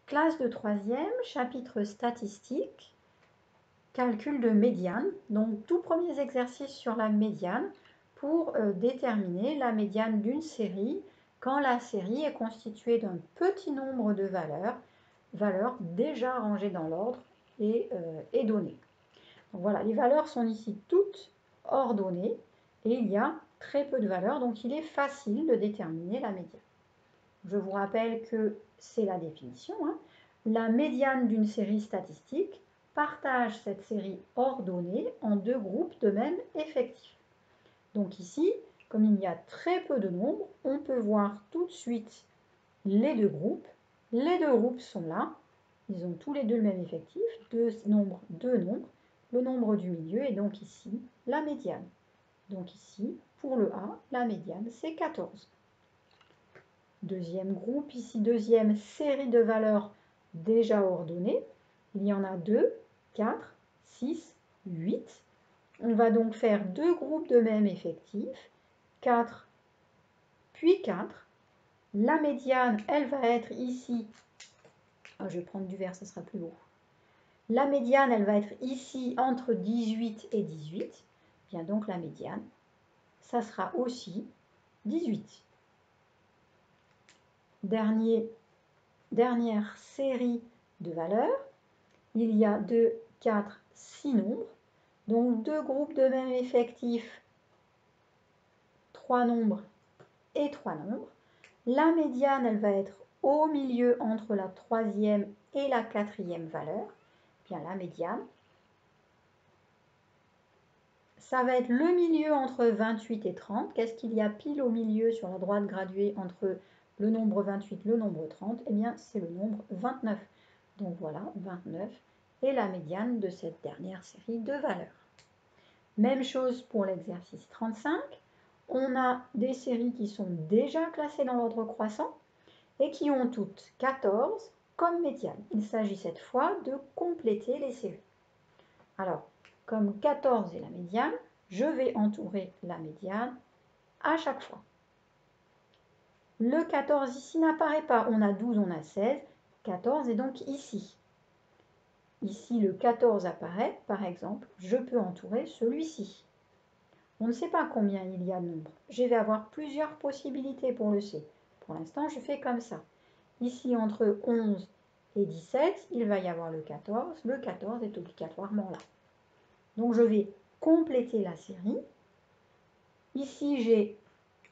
Classe de 3e, chapitre statistique, calcul de médiane. Donc, tout premier exercice sur la médiane pour déterminer la médiane d'une série quand la série est constituée d'un petit nombre de valeurs déjà rangées dans l'ordre et données. Donc, voilà, les valeurs sont ici toutes ordonnées et il y a très peu de valeurs, donc il est facile de déterminer la médiane. Je vous rappelle que c'est la définition. La médiane d'une série statistique partage cette série ordonnée en deux groupes de même effectif. Donc ici, comme il y a très peu de nombres, on peut voir tout de suite les deux groupes. Les deux groupes sont là. Ils ont tous les deux le même effectif, deux nombres. Le nombre du milieu est donc ici la médiane. Donc ici, pour le A, la médiane, c'est 14. Deuxième groupe, ici deuxième série de valeurs déjà ordonnées. Il y en a 2, 4, 6, 8. On va donc faire deux groupes de même effectif, 4 puis 4. La médiane, elle va être ici, je vais prendre du vert, ça sera plus beau. La médiane, elle va être ici entre 18 et 18. Bien donc la médiane, ça sera aussi 18. Dernière série de valeurs, il y a 2, 4, 6 nombres, donc deux groupes de même effectif, 3 nombres et 3 nombres. La médiane, elle va être au milieu entre la troisième et la quatrième valeur. Bien, la médiane, ça va être le milieu entre 28 et 30. Qu'est-ce qu'il y a pile au milieu sur la droite graduée entre le nombre 28 et le nombre 30? Eh bien, c'est le nombre 29. Donc voilà, 29 est la médiane de cette dernière série de valeurs. Même chose pour l'exercice 35. On a des séries qui sont déjà classées dans l'ordre croissant et qui ont toutes 14 comme médiane. Il s'agit cette fois de compléter les séries. Alors, comme 14 est la médiane, je vais entourer la médiane à chaque fois. Le 14 ici n'apparaît pas, on a 12, on a 16, 14 est donc ici. Ici, le 14 apparaît, par exemple, je peux entourer celui-ci. On ne sait pas combien il y a de nombres. Je vais avoir plusieurs possibilités pour le C. Pour l'instant, je fais comme ça. Ici, entre 11 et 17, il va y avoir le 14. Le 14 est obligatoirement là. Donc, je vais compléter la série. Ici, j'ai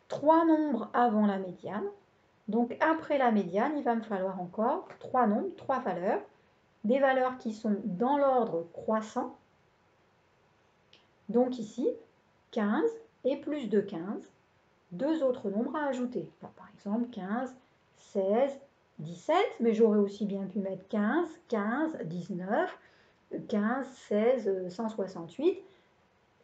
3 nombres avant la médiane. Donc, après la médiane, il va me falloir encore 3 nombres, 3 valeurs. Des valeurs qui sont dans l'ordre croissant. Donc ici, 15 et plus de 15, deux autres nombres à ajouter. Par exemple, 15, 16, 17, mais j'aurais aussi bien pu mettre 15, 15, 19, 15, 16, 168.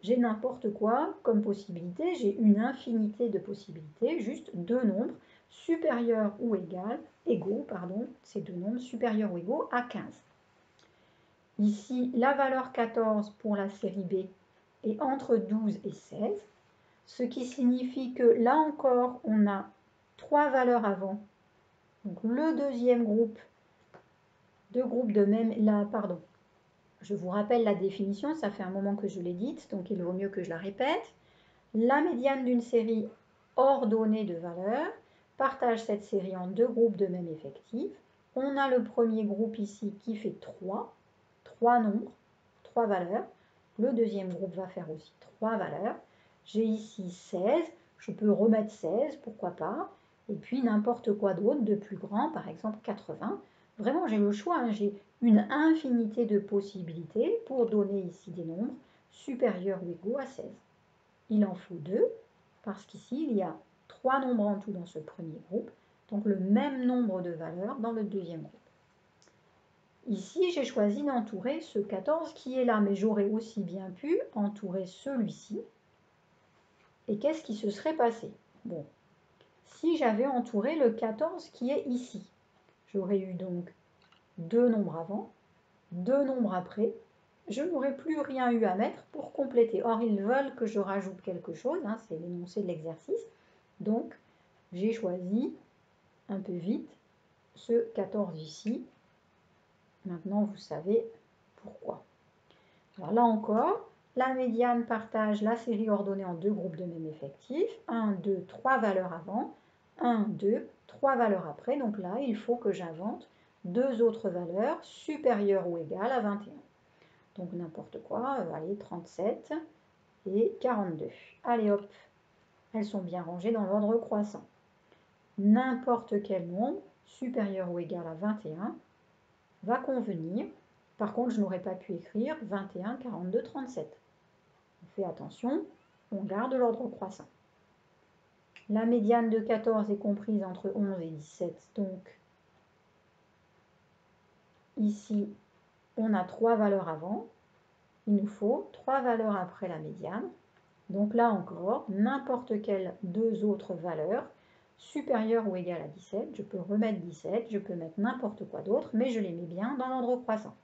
J'ai n'importe quoi comme possibilité, j'ai une infinité de possibilités, juste deux nombres supérieurs ou égaux, ces deux nombres supérieurs ou égaux à 15. Ici, la valeur 14 pour la série B est entre 12 et 16, ce qui signifie que là encore, on a trois valeurs avant. Donc le deuxième groupe, deux groupes de même, je vous rappelle la définition, ça fait un moment que je l'ai dite, donc il vaut mieux que je la répète. La médiane d'une série ordonnée de valeurs partage cette série en deux groupes de même effectif. On a le premier groupe ici qui fait 3 nombres, 3 valeurs. Le deuxième groupe va faire aussi 3 valeurs. J'ai ici 16, je peux remettre 16, pourquoi pas, et puis n'importe quoi d'autre de plus grand, par exemple 80. Vraiment, j'ai le choix, j'ai une infinité de possibilités pour donner ici des nombres supérieurs ou égaux à 16. Il en faut 2, parce qu'ici, il y a 3 nombres en tout dans ce premier groupe, donc le même nombre de valeurs dans le deuxième groupe. Ici, j'ai choisi d'entourer ce 14 qui est là, mais j'aurais aussi bien pu entourer celui-ci. Et qu'est-ce qui se serait passé? Bon, si j'avais entouré le 14 qui est ici, j'aurais eu donc deux nombres avant, deux nombres après, je n'aurais plus rien eu à mettre pour compléter. Or, ils veulent que je rajoute quelque chose, c'est l'énoncé de l'exercice. Donc, j'ai choisi un peu vite ce 14 ici, Maintenant, vous savez pourquoi. Alors là encore, la médiane partage la série ordonnée en deux groupes de même effectif. 1, 2, 3 valeurs avant. 1, 2, 3 valeurs après. Donc là, il faut que j'invente deux autres valeurs supérieures ou égales à 21. Donc n'importe quoi, allez, 37 et 42. Allez hop, elles sont bien rangées dans l'ordre croissant. N'importe quel nombre supérieur ou égal à 21 va convenir. Par contre, je n'aurais pas pu écrire 21, 42, 37. On fait attention, on garde l'ordre croissant. La médiane de 14 est comprise entre 11 et 17, donc ici, on a 3 valeurs avant. Il nous faut 3 valeurs après la médiane. Donc là encore, n'importe quelle deux autres valeurs supérieures ou égales à 17, je peux remettre 17, je peux mettre n'importe quoi d'autre, mais je les mets bien dans l'ordre croissant.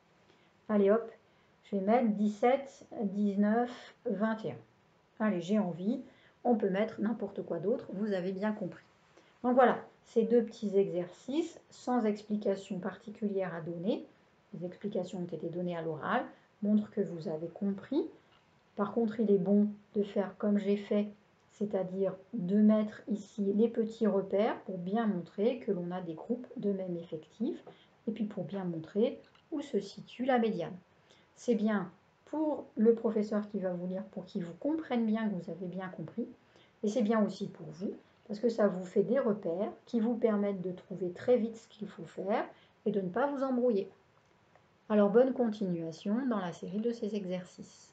Allez hop, je vais mettre 17, 19, 21. Allez, j'ai envie, on peut mettre n'importe quoi d'autre, vous avez bien compris. Donc voilà, ces deux petits exercices sans explication particulière à donner. Les explications ont été données à l'oral, montrent que vous avez compris. Par contre, il est bon de faire comme j'ai fait, c'est-à-dire de mettre ici les petits repères pour bien montrer que l'on a des groupes de même effectif et puis pour bien montrer où se situe la médiane. C'est bien pour le professeur qui va vous lire pour qu'il vous comprenne bien que vous avez bien compris et c'est bien aussi pour vous parce que ça vous fait des repères qui vous permettent de trouver très vite ce qu'il faut faire et de ne pas vous embrouiller. Alors bonne continuation dans la série de ces exercices.